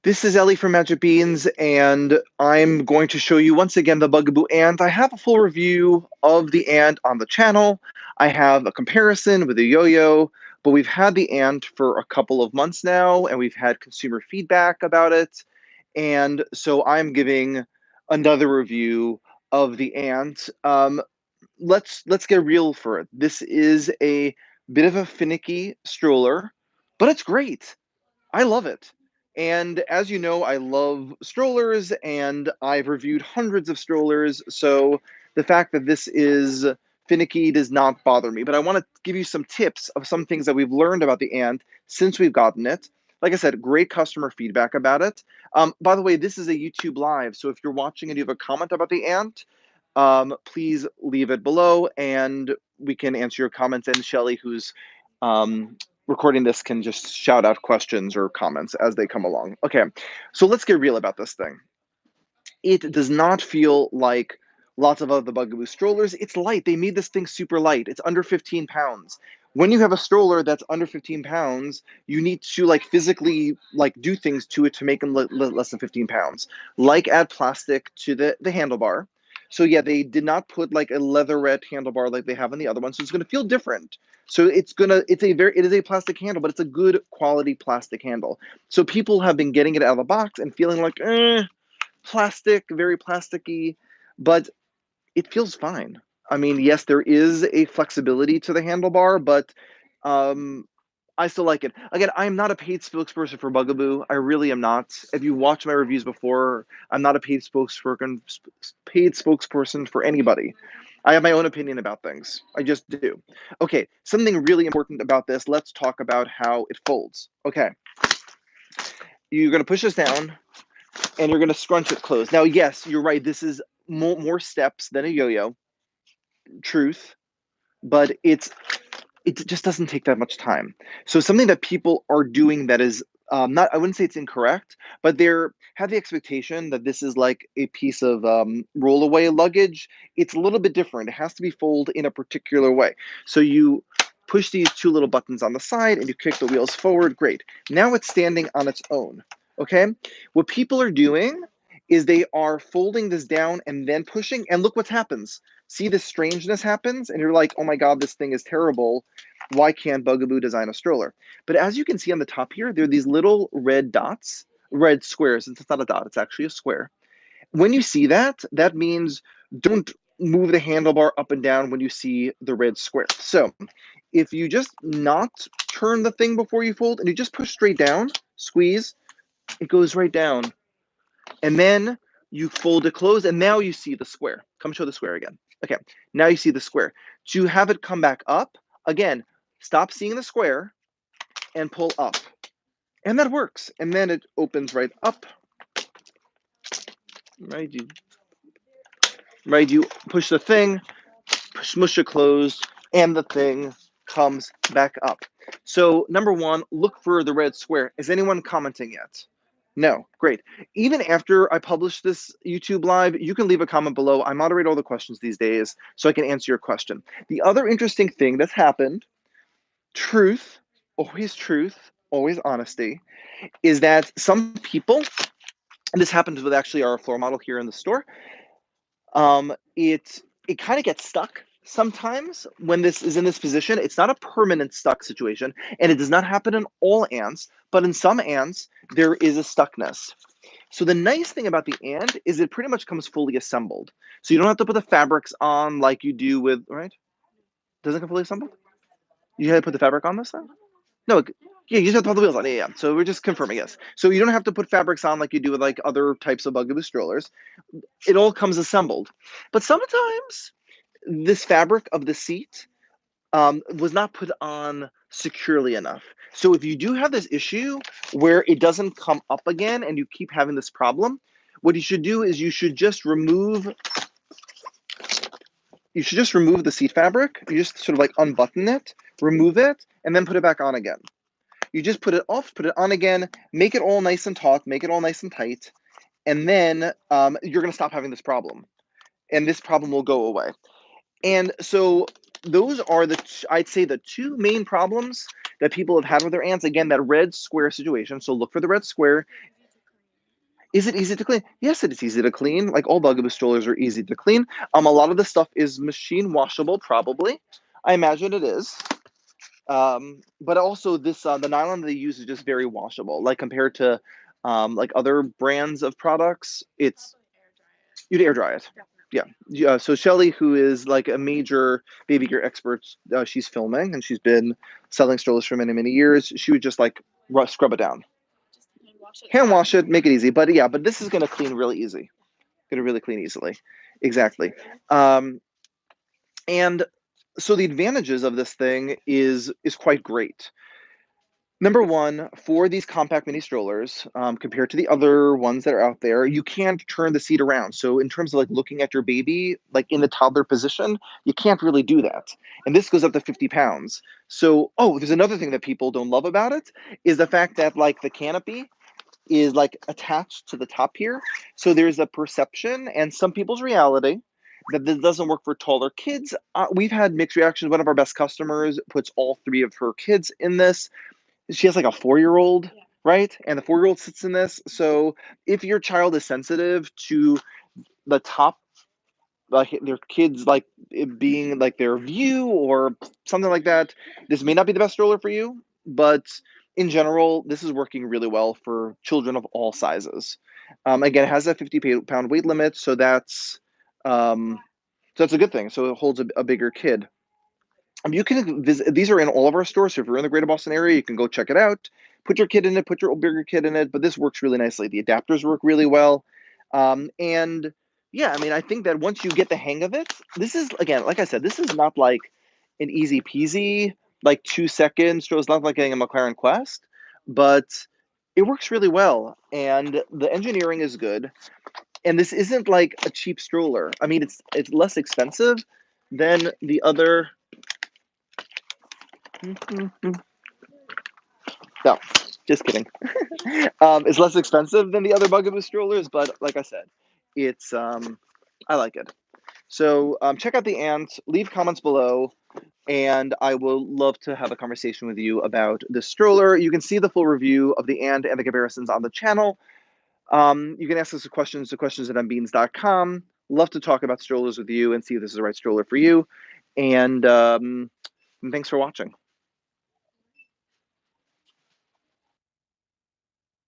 This is Ellie from Magic Beans, and I'm going to show you once again the Bugaboo ant. I have a full review of the ant on the channel. I have a comparison with the yo-yo, but we've had the ant for a couple of months now, and we've had consumer feedback about it. And so I'm giving another review of the ant. Let's get real for it. This is a bit of a finicky stroller, but it's great. I love it. And as you know, I love strollers and I've reviewed hundreds of strollers. So the fact that this is finicky does not bother me. But I want to give you some tips of some things that we've learned about the ant since we've gotten it. Like I said, great customer feedback about it. By the way, this is a YouTube live. So if you're watching and you have a comment about the ant, please leave it below and we can answer your comments. And Shelly, who's um, recording this, can just shout out questions or comments as they come along. Okay, so let's get real about this thing. It does not feel like lots of other Bugaboo strollers. It's light. They made this thing super light. It's under 15 pounds. When you have a stroller that's under 15 pounds, you need to like physically like do things to it to make them less than 15 pounds, like add plastic to the handlebar. So yeah, they did not put like a leatherette handlebar like they have in the other one. So it's going to feel different. So it is a plastic handle, but it's a good quality plastic handle. So people have been getting it out of the box and feeling like, plastic, very plasticky, but it feels fine. I mean, yes, there is a flexibility to the handlebar, but um, I still like it. Again, I am not a paid spokesperson for Bugaboo. I really am not. If you watched my reviews before, I'm not a paid spokesperson for anybody. I have my own opinion about things. I just do. Okay, something really important about this. Let's talk about how it folds. Okay, you're gonna push this down and you're going to scrunch it closed. Now, yes, you're right. This is more steps than a yo-yo, truth, but it just doesn't take that much time. So something that people are doing that is not, I wouldn't say it's incorrect, but they're have the expectation that this is like a piece of rollaway luggage. It's a little bit different. It has to be folded in a particular way. So you push these two little buttons on the side and you kick the wheels forward. Great. Now it's standing on its own. Okay. What people are doing is they are folding this down and then pushing, and look what happens. See the strangeness happens, and you're like, oh my God, this thing is terrible. Why can't Bugaboo design a stroller? But as you can see on the top here, there are these little red dots, red squares. It's not a dot, it's actually a square. When you see that, that means don't move the handlebar up and down when you see the red square. So if you just not turn the thing before you fold and you just push straight down, squeeze, it goes right down. And then you fold it closed, and now you see the square. Come show the square again. Okay, now you see the square. To have it come back up, again, stop seeing the square and pull up. And that works. And then it opens right up. Right, you push the thing, smush it closed, and the thing comes back up. So number one, look for the red square. Is anyone commenting yet? No, great. Even after I publish this YouTube live, you can leave a comment below. I moderate all the questions these days, so I can answer your question. The other interesting thing that's happened, truth, always honesty, is that some people, and this happens with actually our floor model here in the store, it kind of gets stuck sometimes when this is in this position. It's not a permanent stuck situation, and it does not happen in all ants, but in some ants, there is a stuckness. So the nice thing about the ant is it pretty much comes fully assembled. So you don't have to put the fabrics on like you do with, right? Does it come fully assembled? You had to put the fabric on this thing? No, yeah, you just have to put the wheels on. Yeah, yeah. So we're just confirming, yes. So you don't have to put fabrics on like you do with like other types of Bugaboo strollers. It all comes assembled. But sometimes this fabric of the seat was not put on securely enough. So if you do have this issue where it doesn't come up again and you keep having this problem, what you should do is you should just remove the seat fabric. You just sort of like unbutton it, remove it, and then put it back on again. You just put it off, put it on again, make it all nice and taut, make it all nice and tight, and then you're going to stop having this problem, and this problem will go away. And so those are I'd say the two main problems that people have had with their ants. Again, that red square situation. So look for the red square. Is it easy to clean? Yes, it is easy to clean. Like all Bugaboo strollers are easy to clean. A lot of the stuff is machine washable, probably. I imagine it is. But also this the nylon they use is just very washable. Like compared to like other brands of products, it's you'd air dry it. Yeah. Yeah. So Shelly, who is like a major baby gear expert, she's filming and she's been selling strollers for many, many years. She would just like scrub it down, hand wash it, make it easy. But yeah, but this is going to clean really easy. Going to really clean easily. Exactly. Um, and so the advantages of this thing is quite great. Number one, for these compact mini strollers, compared to the other ones that are out there, you can't turn the seat around. So in terms of like looking at your baby, like in the toddler position, you can't really do that. And this goes up to 50 pounds. So, oh, there's another thing that people don't love about it is the fact that like the canopy is like attached to the top here. So there's a perception and some people's reality that this doesn't work for taller kids. We've had mixed reactions. One of our best customers puts all three of her kids in this. She has like a 4-year-old, right? And the 4-year-old sits in this. So if your child is sensitive to the top, like their kids, like it being like their view or something like that, this may not be the best stroller for you. But in general, this is working really well for children of all sizes. Again, it has a 50-pound weight limit, um, so that's a good thing. So it holds a bigger kid. You can visit, these are in all of our stores. So if you're in the greater Boston area, you can go check it out. Put your kid in it, put your bigger kid in it. But this works really nicely. The adapters work really well. And yeah, I mean, I think that once you get the hang of it, this is, again, like I said, this is not like an easy peasy, like 2 seconds. So it's not like getting a McLaren Quest, but it works really well. And the engineering is good. And this isn't like a cheap stroller. I mean, it's less expensive than the other. No, just kidding. It's less expensive than the other Bugaboo strollers, but like I said, it's I like it. So check out the ant. Leave comments below, and I will love to have a conversation with you about this stroller. You can see the full review of the ant and the comparisons on the channel. You can ask us questions to questions@unbeans.com. Love to talk about strollers with you and see if this is the right stroller for you. And thanks for watching.